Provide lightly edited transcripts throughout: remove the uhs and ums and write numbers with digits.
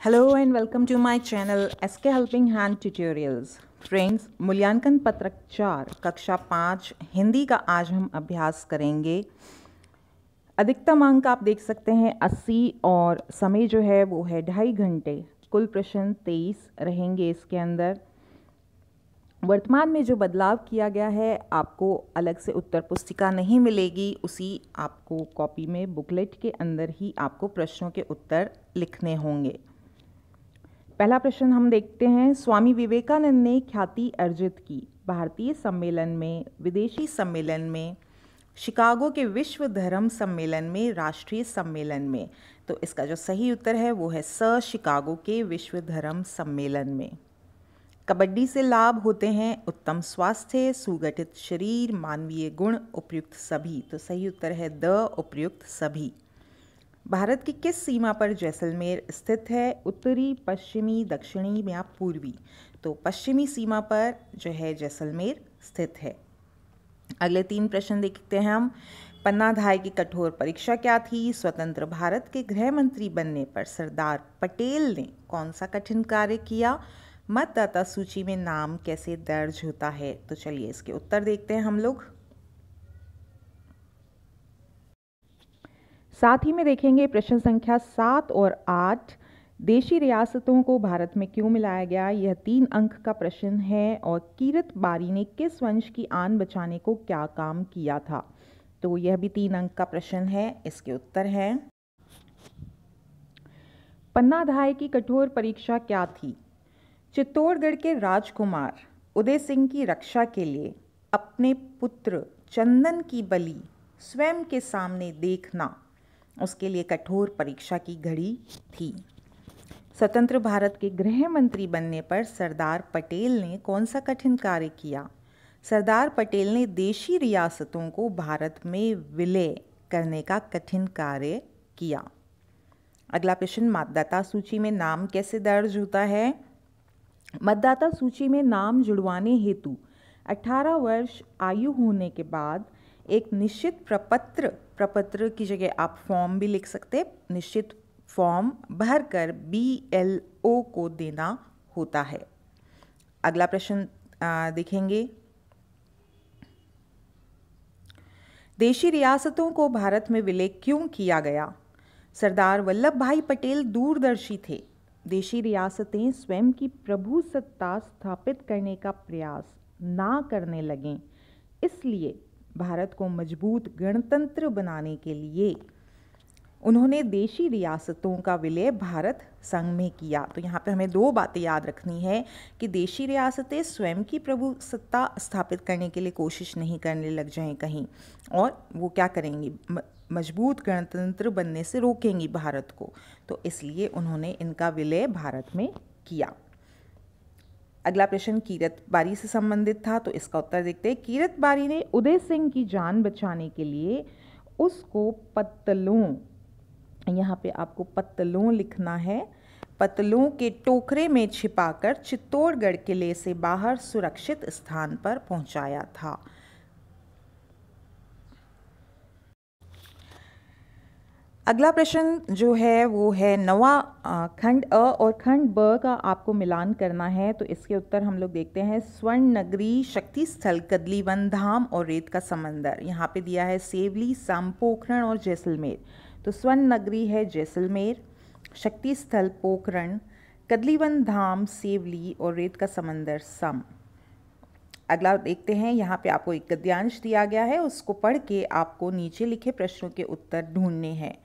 Hello and welcome to my channel SK helping hand tutorials. Friends, मूल्यांकन पत्रक 4 कक्षा 5 हिंदी का आज हम अभ्यास करेंगे। अधिकतम अंक आप देख सकते हैं 80 और समय जो है वो है 2.5 घंटे। कुल प्रश्न 23 रहेंगे इसके अंदर। वर्तमान में जो बदलाव किया गया है, आपको अलग से उत्तर पुस्तिका नहीं मिलेगी, उसी आपको कॉपी में बुकलेट के अंदर ही आपको प्रश्नों के उत्तर लिखने होंगे। पहला प्रश्न हम देखते हैं। स्वामी विवेकानंद ने ख्याति अर्जित की भारतीय सम्मेलन में, विदेशी सम्मेलन में, शिकागो के विश्व धर्म सम्मेलन में, राष्ट्रीय सम्मेलन में। तो इसका जो सही उत्तर है वो है स, शिकागो के विश्व धर्म सम्मेलन में। कबड्डी से लाभ होते हैं उत्तम स्वास्थ्य, सुगठित शरीर, मानवीय गुण, उपयुक्त सभी। तो सही उत्तर है द, उपयुक्त सभी। भारत की किस सीमा पर जैसलमेर स्थित है? उत्तरी, पश्चिमी, दक्षिणी या पूर्वी? तो पश्चिमी सीमा पर जो है जैसलमेर स्थित है। अगले 3 प्रश्न देखते हैं हम। पन्ना धाय की कठोर परीक्षा क्या थी? स्वतंत्र भारत के गृह मंत्री बनने पर सरदार पटेल ने कौन सा कठिन कार्य किया? मतदाता सूची में नाम कैसे दर्ज होता है? तो चलिए इसके उत्तर देखते हैं हम लोग। साथ ही में देखेंगे प्रश्न संख्या 7 और 8, देशी रियासतों को भारत में क्यों मिलाया गया? यह 3 अंक का प्रश्न है। और कीरत बारी ने किस वंश की आन बचाने को क्या काम किया था? तो यह भी 3 अंक का प्रश्न है। इसके उत्तर है पन्ना धाय की कठोर परीक्षा क्या थी? चित्तौड़गढ़ के राजकुमार उदय सिंह की रक्षा के लिए अपने पुत्र चंदन की बलि स्वयं के सामने देखना उसके लिए कठोर परीक्षा की घड़ी थी। स्वतंत्र भारत के गृह मंत्री बनने पर सरदार पटेल ने कौन सा कठिन कार्य किया? सरदार पटेल ने देशी रियासतों को भारत में विलय करने का कठिन कार्य किया। अगला प्रश्न, मतदाता सूची में नाम कैसे दर्ज होता है? मतदाता सूची में नाम जुड़वाने हेतु 18 वर्ष आयु होने के बाद एक निश्चित प्रपत्र की जगह आप फॉर्म भी लिख सकते हैं, निश्चित फॉर्म भरकर BLO को देना होता है। अगला प्रश्न देखेंगे। देशी रियासतों को भारत में विलय क्यों किया गया? सरदार वल्लभ भाई पटेल दूरदर्शी थे। देशी रियासतें स्वयं की प्रभुसत्ता स्थापित करने का प्रयास ना करने लगें, इसलिए भारत को मजबूत गणतंत्र बनाने के लिए उन्होंने देशी रियासतों का विलय भारत संघ में किया। तो यहाँ पे हमें 2 बातें याद रखनी है कि देशी रियासतें स्वयं की प्रभुसत्ता स्थापित करने के लिए कोशिश नहीं करने लग जाएं कहीं, और वो क्या करेंगी, मजबूत गणतंत्र बनने से रोकेंगी भारत को। तो इसलिए उन्होंने इनका विलय भारत में किया। अगला प्रश्न कीरत बारी से संबंधित था, तो इसका उत्तर देखते हैं। कीरत बारी ने उदय सिंह की जान बचाने के लिए उसको पत्तलों, यहाँ पे आपको पत्तलों लिखना है, पत्तलों के टोकरे में छिपाकर चित्तौड़गढ़ किले से बाहर सुरक्षित स्थान पर पहुंचाया था। अगला प्रश्न जो है वो है 9वां, खंड अ और खंड ब का आपको मिलान करना है। तो इसके उत्तर हम लोग देखते हैं। स्वर्ण नगरी, शक्ति स्थल कदलीवन धाम और रेत का समंदर। यहाँ पे दिया है सेवली, सम, पोखरण और जैसलमेर। तो स्वर्ण नगरी है जैसलमेर, शक्ति स्थल पोखरण, कदलीवन धाम सेवली और रेत का समंदर सम। अगला देखते हैं। यहाँ पे आपको एक गद्यांश दिया गया है, उसको पढ़ के आपको नीचे लिखे प्रश्नों के उत्तर ढूंढने हैं।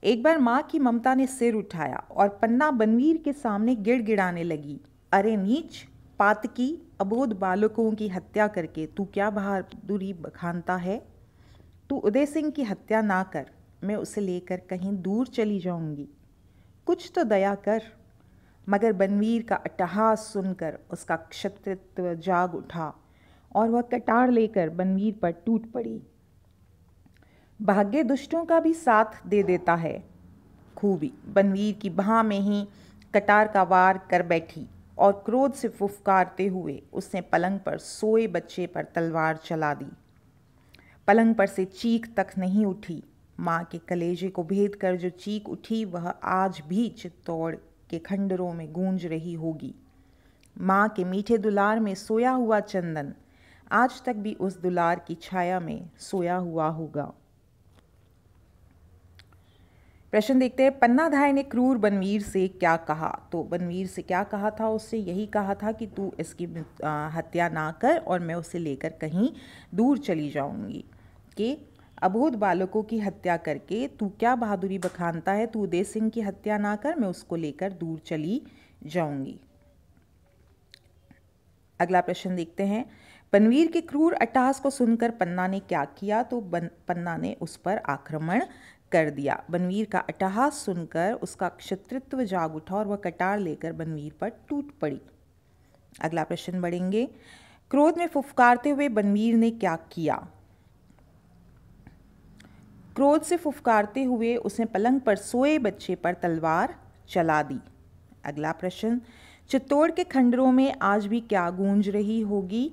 एक बार माँ की ममता ने सिर उठाया और पन्ना बनवीर के सामने गिड़गिड़ाने लगी, अरे नीच, पातकी, अबोध बालकों की हत्या करके तू क्या बहादुरी बखानता है? तू उदय सिंह की हत्या ना कर, मैं उसे लेकर कहीं दूर चली जाऊंगी। कुछ तो दया कर। मगर बनवीर का अट्टहास सुनकर उसका क्षत्रित्व जाग उठा और वह कटार लेकर बनवीर पर टूट पड़ी। भाग्य दुष्टों का भी साथ दे देता है। खूबी बनवीर की बाह में ही कटार का वार कर बैठी और क्रोध से फुफकारते हुए उसने पलंग पर सोए बच्चे पर तलवार चला दी। पलंग पर से चीख तक नहीं उठी। माँ के कलेजे को भेद कर जो चीख उठी वह आज भी चित्तौड़ के खंडरों में गूंज रही होगी। माँ के मीठे दुलार में सोया हुआ चंदन आज तक भी उस दुलार की छाया में सोया हुआ होगा। प्रश्न देखते हैं, पन्नाधाय ने क्रूर बनवीर से क्या कहा? तो बनवीर से क्या कहा था? उससे यही कहा था कि तू इसकी हत्या ना कर और मैं उसे लेकर कहीं दूर चली जाऊंगी। कि अबोध बालकों की हत्या करके तू क्या बहादुरी बखानता है? तू उदय सिंह की हत्या ना कर, मैं उसको लेकर दूर चली जाऊंगी। अगला प्रश्न देखते हैं, बनवीर के क्रूर अट्टहास को सुनकर पन्ना ने क्या किया? तो पन्ना ने उस पर आक्रमण कर दिया। बनवीर का अट्टहास सुनकर उसका क्षत्रित्व जाग उठा और वह कटार लेकर बनवीर पर टूट पड़ी। अगला प्रश्न बढ़ेंगे, क्रोध में फुफकारते हुए बनवीर ने क्या किया? क्रोध से फुफकारते हुए उसने पलंग पर सोए बच्चे पर तलवार चला दी। अगला प्रश्न, चित्तौड़ के खंडरों में आज भी क्या गूंज रही होगी?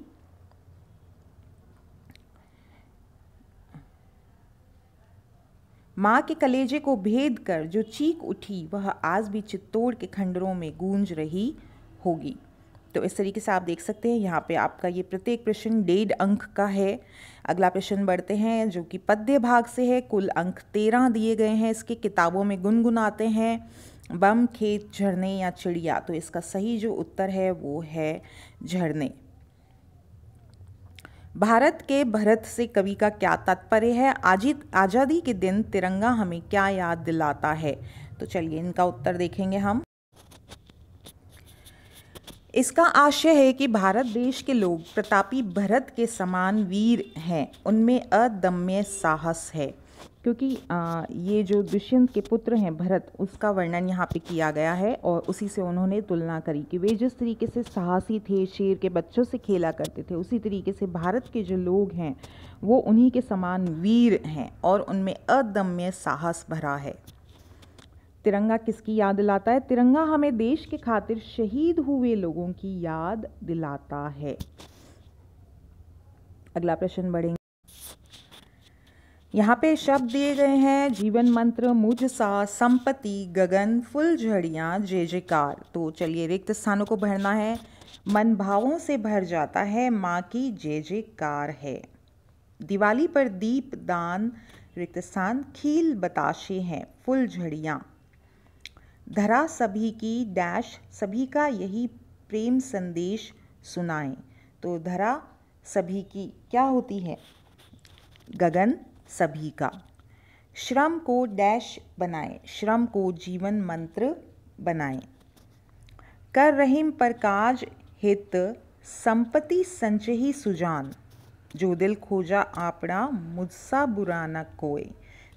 माँ के कलेजे को भेद कर जो चीख उठी वह आज भी चित्तौड़ के खंडरों में गूंज रही होगी। तो इस तरीके से आप देख सकते हैं यहाँ पे आपका ये प्रत्येक प्रश्न 1.5 अंक का है। अगला प्रश्न बढ़ते हैं जो कि पद्य भाग से है। कुल अंक 13 दिए गए हैं। इसके किताबों में गुनगुनाते हैं बम, खेत, झरने या चिड़िया। तो इसका सही जो उत्तर है वो है झरने। भारत के भरत से कवि का क्या तात्पर्य है? आज़ादी के दिन तिरंगा हमें क्या याद दिलाता है? तो चलिए इनका उत्तर देखेंगे हम। इसका आशय है कि भारत देश के लोग प्रतापी भरत के समान वीर हैं, उनमें अदम्य साहस है। क्योंकि ये जो दुष्यंत के पुत्र हैं भरत, उसका वर्णन यहाँ पे किया गया है और उसी से उन्होंने तुलना करी कि वे जिस तरीके से साहसी थे, शेर के बच्चों से खेला करते थे, उसी तरीके से भारत के जो लोग हैं वो उन्हीं के समान वीर हैं और उनमें अदम्य साहस भरा है। तिरंगा किसकी याद दिलाता है? तिरंगा हमें देश के खातिर शहीद हुए लोगों की याद दिलाता है। अगला प्रश्न बढ़ेंगे। यहाँ पे शब्द दिए गए हैं, जीवन मंत्र, मुझ सा, संपत्ति, गगन, फुलझड़ियाँ, जय जयकार। तो चलिए रिक्त स्थानों को भरना है। मन भावों से भर जाता है, माँ की जय जयकार है। दिवाली पर दीप दान, रिक्त स्थान, खील बताशे हैं, फुलझड़ियाँ। धरा सभी की डैश, सभी का यही प्रेम संदेश सुनाएं। तो धरा सभी की क्या होती है? गगन सभी का। श्रम को डैश बनाएं, श्रम को जीवन मंत्र बनाएं। कर रहीम पर काज हित, संपत्ति संचही सुजान। जो दिल खोजा आपना, मुझसा बुरा न कोई।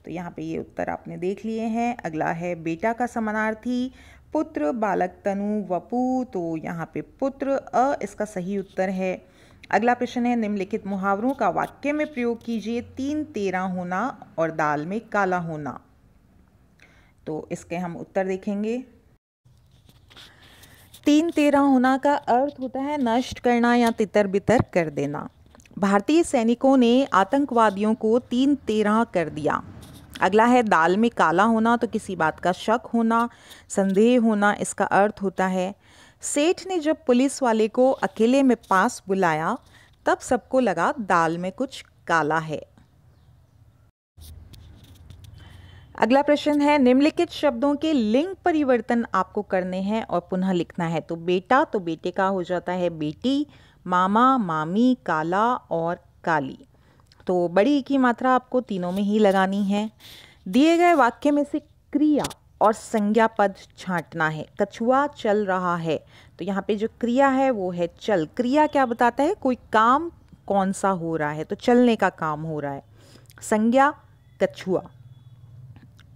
तो यहाँ पे ये उत्तर आपने देख लिए हैं। अगला है बेटा का समानार्थी, पुत्र, बालक, तनु, वपु। तो यहाँ पे पुत्र इसका सही उत्तर है। अगला प्रश्न है, निम्नलिखित मुहावरों का वाक्य में प्रयोग कीजिए। 3 13 होना और दाल में काला होना। तो इसके हम उत्तर देखेंगे। 3 13 होना का अर्थ होता है नष्ट करना या तितर बितर कर देना। भारतीय सैनिकों ने आतंकवादियों को 3 13 कर दिया। अगला है दाल में काला होना, तो किसी बात का शक होना, संदेह होना इसका अर्थ होता है। सेठ ने जब पुलिस वाले को अकेले में पास बुलाया तब सबको लगा दाल में कुछ काला है। अगला प्रश्न है, निम्नलिखित शब्दों के लिंग परिवर्तन आपको करने हैं और पुनः लिखना है। तो बेटा, तो बेटे का हो जाता है बेटी, मामा, मामी, काला और काली। तो बड़ी की मात्रा आपको तीनों में ही लगानी है। दिए गए वाक्य में से क्रिया और संज्ञा पद छांटना है। कछुआ चल रहा है, तो यहाँ पे जो क्रिया है वो है चल। क्रिया क्या बताता है? कोई काम कौन सा हो रहा है, तो चलने का काम हो रहा है। संज्ञा कछुआ।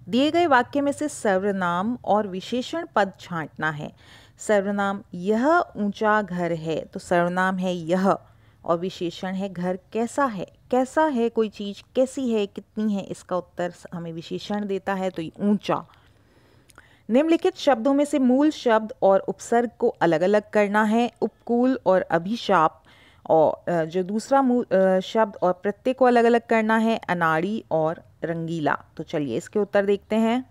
दिए गए वाक्य में से सर्वनाम और विशेषण पद छांटना है। सर्वनाम यह ऊंचा घर है, तो सर्वनाम है यह और विशेषण है घर कैसा है। कैसा है कोई चीज़, कैसी है, कितनी है, इसका उत्तर हमें विशेषण देता है, तो ये ऊंचा। निम्नलिखित शब्दों में से मूल शब्द और उपसर्ग को अलग अलग करना है। उपकूल और अभिशाप, और जो दूसरा मूल शब्द और प्रत्यय को अलग अलग करना है, अनाड़ी और रंगीला। तो चलिए इसके उत्तर देखते हैं।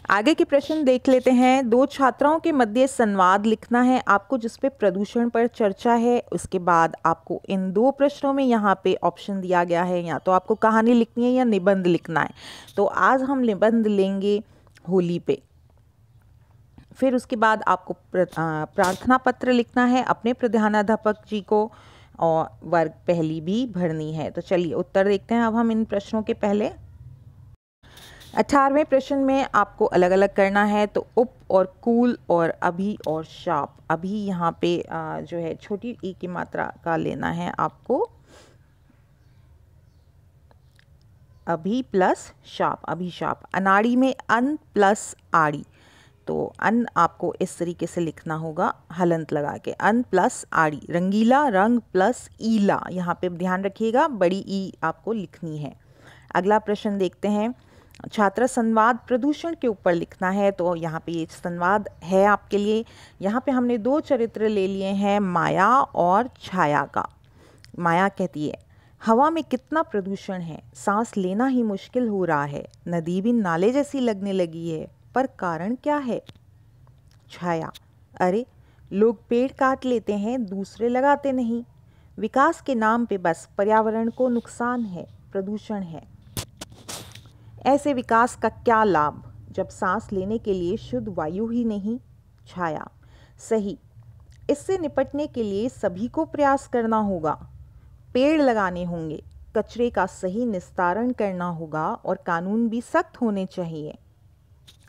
आगे के प्रश्न देख लेते हैं। दो छात्राओं के मध्य संवाद लिखना है आपको जिस पे प्रदूषण पर चर्चा है। उसके बाद आपको इन दो प्रश्नों में यहाँ पे ऑप्शन दिया गया है, या तो आपको कहानी लिखनी है या निबंध लिखना है। तो आज हम निबंध लेंगे होली पे। फिर उसके बाद आपको प्रार्थना पत्र लिखना है अपने प्रधानाध्यापक जी को, और वर्ग पहली भी भरनी है। तो चलिए उत्तर देखते हैं अब हम इन प्रश्नों के। पहले 18वें प्रश्न में आपको अलग अलग करना है। तो उप और कूल और अभी और शाप। अभी यहाँ पे जो है छोटी ई की मात्रा का लेना है आपको, अभी प्लस शाप, अभिशाप। अनाड़ी में अन प्लस आड़ी, तो अन आपको इस तरीके से लिखना होगा हलंत लगा के, अन प्लस आड़ी। रंगीला, रंग प्लस ईला, यहाँ पे ध्यान रखिएगा बड़ी ई आपको लिखनी है। अगला प्रश्न देखते हैं। छात्र संवाद प्रदूषण के ऊपर लिखना है। तो यहाँ पे ये संवाद है आपके लिए। यहाँ पे हमने दो चरित्र ले लिए हैं, माया और छाया का। माया कहती है, हवा में कितना प्रदूषण है, सांस लेना ही मुश्किल हो रहा है, नदी भी नाले जैसी लगने लगी है, पर कारण क्या है? छाया, अरे लोग पेड़ काट लेते हैं, दूसरे लगाते नहीं। विकास के नाम पे बस पर्यावरण को नुकसान है, प्रदूषण है। ऐसे विकास का क्या लाभ जब सांस लेने के लिए शुद्ध वायु ही नहीं? छाया, सही। इससे निपटने के लिए सभी को प्रयास करना होगा, पेड़ लगाने होंगे, कचरे का सही निस्तारण करना होगा और कानून भी सख्त होने चाहिए।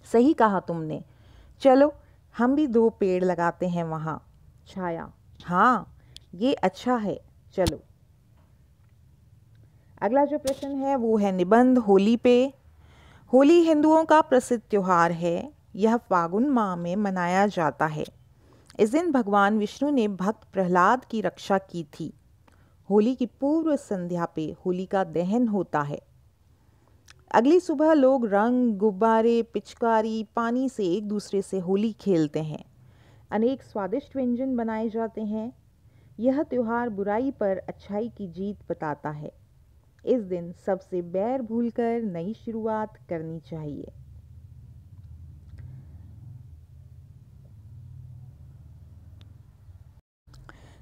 सही कहा तुमने, चलो हम भी 2 पेड़ लगाते हैं वहाँ। छाया, हाँ ये अच्छा है, चलो। अगला जो प्रश्न है वो है निबंध होली पे। होली हिंदुओं का प्रसिद्ध त्योहार है। यह फागुन माह में मनाया जाता है। इस दिन भगवान विष्णु ने भक्त प्रहलाद की रक्षा की थी। होली की पूर्व संध्या पे होली का दहन होता है। अगली सुबह लोग रंग, गुब्बारे, पिचकारी, पानी से एक दूसरे से होली खेलते हैं। अनेक स्वादिष्ट व्यंजन बनाए जाते हैं। यह त्योहार बुराई पर अच्छाई की जीत बताता है। इस दिन सबसे बैर भूलकर नई शुरुआत करनी चाहिए।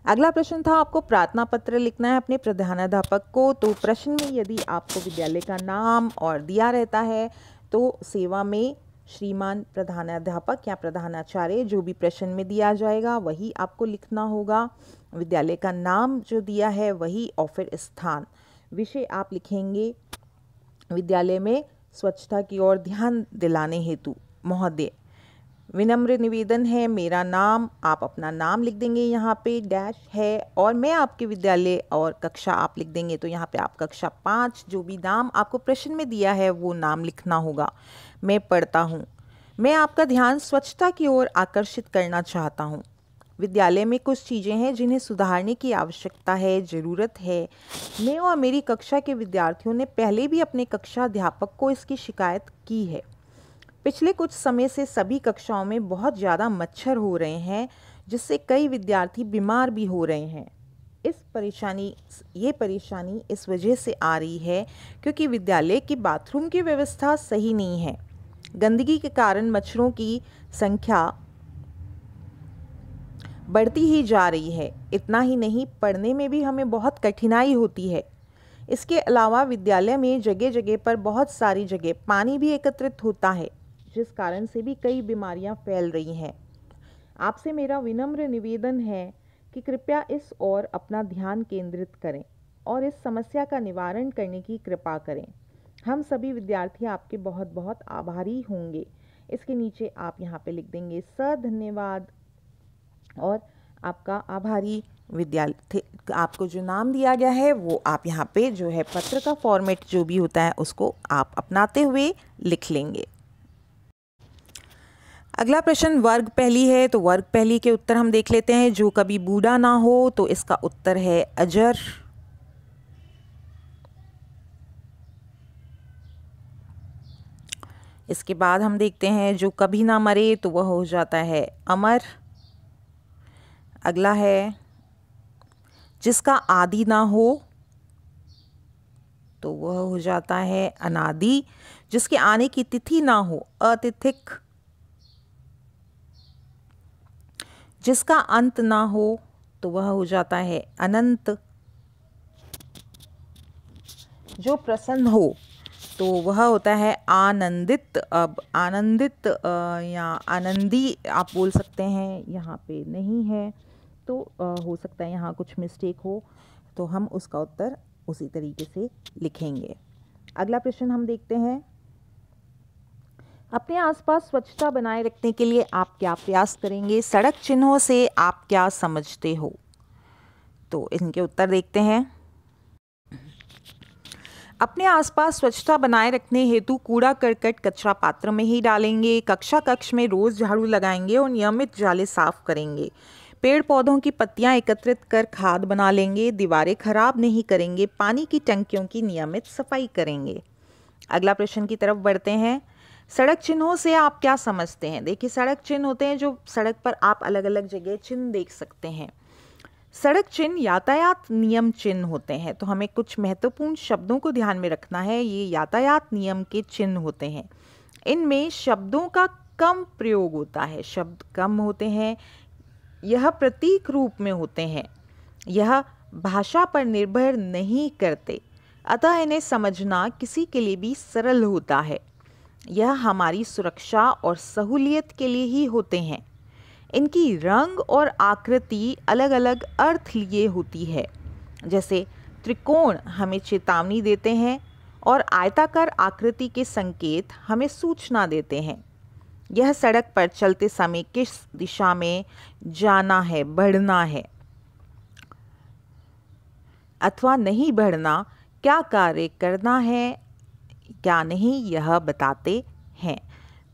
अगला प्रश्न था आपको प्रार्थना पत्र लिखना है अपने प्रधानाध्यापक को। तो प्रश्न में यदि आपको विद्यालय का नाम और दिया रहता है तो सेवा में श्रीमान प्रधानाध्यापक या प्रधानाचार्य जो भी प्रश्न में दिया जाएगा वही आपको लिखना होगा। विद्यालय का नाम जो दिया है वही, और फिर स्थान। विषय आप लिखेंगे विद्यालय में स्वच्छता की ओर ध्यान दिलाने हेतु। महोदय, विनम्र निवेदन है, मेरा नाम, आप अपना नाम लिख देंगे, यहाँ पे डैश है, और मैं आपके विद्यालय और कक्षा आप लिख देंगे। तो यहाँ पे आप कक्षा 5 जो भी नाम आपको प्रश्न में दिया है वो नाम लिखना होगा। मैं पढ़ता हूँ, मैं आपका ध्यान स्वच्छता की ओर आकर्षित करना चाहता हूँ। विद्यालय में कुछ चीज़ें हैं जिन्हें सुधारने की आवश्यकता है, ज़रूरत है। मैं और मेरी कक्षा के विद्यार्थियों ने पहले भी अपने कक्षा अध्यापक को इसकी शिकायत की है। पिछले कुछ समय से सभी कक्षाओं में बहुत ज़्यादा मच्छर हो रहे हैं जिससे कई विद्यार्थी बीमार भी हो रहे हैं। ये परेशानी इस वजह से आ रही है क्योंकि विद्यालय की बाथरूम की व्यवस्था सही नहीं है। गंदगी के कारण मच्छरों की संख्या बढ़ती ही जा रही है। इतना ही नहीं, पढ़ने में भी हमें बहुत कठिनाई होती है। इसके अलावा विद्यालय में जगह जगह पर बहुत सारी जगह पानी भी एकत्रित होता है जिस कारण से भी कई बीमारियां फैल रही हैं। आपसे मेरा विनम्र निवेदन है कि कृपया इस ओर अपना ध्यान केंद्रित करें और इस समस्या का निवारण करने की कृपा करें। हम सभी विद्यार्थी आपके बहुत बहुत आभारी होंगे। इसके नीचे आप यहाँ पे लिख देंगे धन्यवाद, और आपका आभारी विद्यार्थी, आपको जो नाम दिया गया है वो आप यहाँ पे जो है पत्र का फॉर्मेट जो भी होता है उसको आप अपनाते हुए लिख लेंगे। अगला प्रश्न वर्ग पहली है। तो वर्ग पहली के उत्तर हम देख लेते हैं। जो कभी बूढ़ा ना हो, तो इसका उत्तर है अजर। इसके बाद हम देखते हैं जो कभी ना मरे, तो वह हो जाता है अमर। अगला है जिसका आदि ना हो, तो वह हो जाता है अनादि। जिसके आने की तिथि ना हो, अतिथिक। जिसका अंत ना हो तो वह हो जाता है अनंत। जो प्रसन्न हो तो वह होता है आनंदित। अब आनंदित या आनंदी आप बोल सकते हैं, यहाँ पे नहीं है तो हो सकता है यहाँ कुछ मिस्टेक हो, तो हम उसका उत्तर उसी तरीके से लिखेंगे। अगला प्रश्न हम देखते हैं, अपने आसपास स्वच्छता बनाए रखने के लिए आप क्या प्रयास करेंगे? सड़क चिन्हों से आप क्या समझते हो? तो इनके उत्तर देखते हैं। अपने आसपास स्वच्छता बनाए रखने हेतु कूड़ा करकट कचरा पात्र में ही डालेंगे, कक्षा कक्ष में रोज झाड़ू लगाएंगे और नियमित जाले साफ करेंगे, पेड़ पौधों की पत्तियां एकत्रित कर खाद बना लेंगे, दीवारें खराब नहीं करेंगे, पानी की टंकियों की नियमित सफाई करेंगे। अगला प्रश्न की तरफ बढ़ते हैं, सड़क चिन्हों से आप क्या समझते हैं? देखिए, सड़क चिन्ह होते हैं जो सड़क पर आप अलग अलग जगह चिन्ह देख सकते हैं। सड़क चिन्ह यातायात नियम चिन्ह होते हैं, तो हमें कुछ महत्वपूर्ण शब्दों को ध्यान में रखना है। ये यातायात नियम के चिन्ह होते हैं, इनमें शब्दों का कम प्रयोग होता है, शब्द कम होते हैं, यह प्रतीक रूप में होते हैं, यह भाषा पर निर्भर नहीं करते, अतः इन्हें समझना किसी के लिए भी सरल होता है। यह हमारी सुरक्षा और सहूलियत के लिए ही होते हैं। इनकी रंग और आकृति अलग अलग अर्थ लिए होती है। जैसे त्रिकोण हमें चेतावनी देते हैं और आयताकार आकृति के संकेत हमें सूचना देते हैं। यह सड़क पर चलते समय किस दिशा में जाना है, बढ़ना है अथवा नहीं बढ़ना, क्या कार्य करना है क्या नहीं, यह बताते हैं।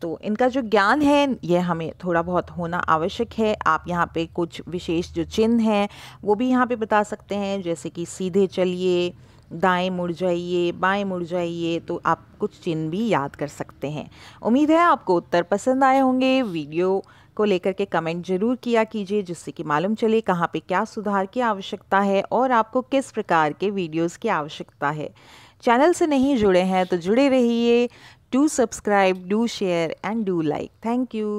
तो इनका जो ज्ञान है यह हमें थोड़ा बहुत होना आवश्यक है। आप यहाँ पे कुछ विशेष जो चिन्ह हैं वो भी यहाँ पे बता सकते हैं, जैसे कि सीधे चलिए, दाएं मुड़ जाइए, बाएं मुड़ जाइए, तो आप कुछ चिन्ह भी याद कर सकते हैं। उम्मीद है आपको उत्तर पसंद आए होंगे। वीडियो को लेकर के कमेंट जरूर किया कीजिए, जिससे कि मालूम चले कहाँ पे क्या सुधार की आवश्यकता है और आपको किस प्रकार के वीडियोज़ की आवश्यकता है। चैनल से नहीं जुड़े हैं तो जुड़े रहिए। Do subscribe, do share and do like. Thank you.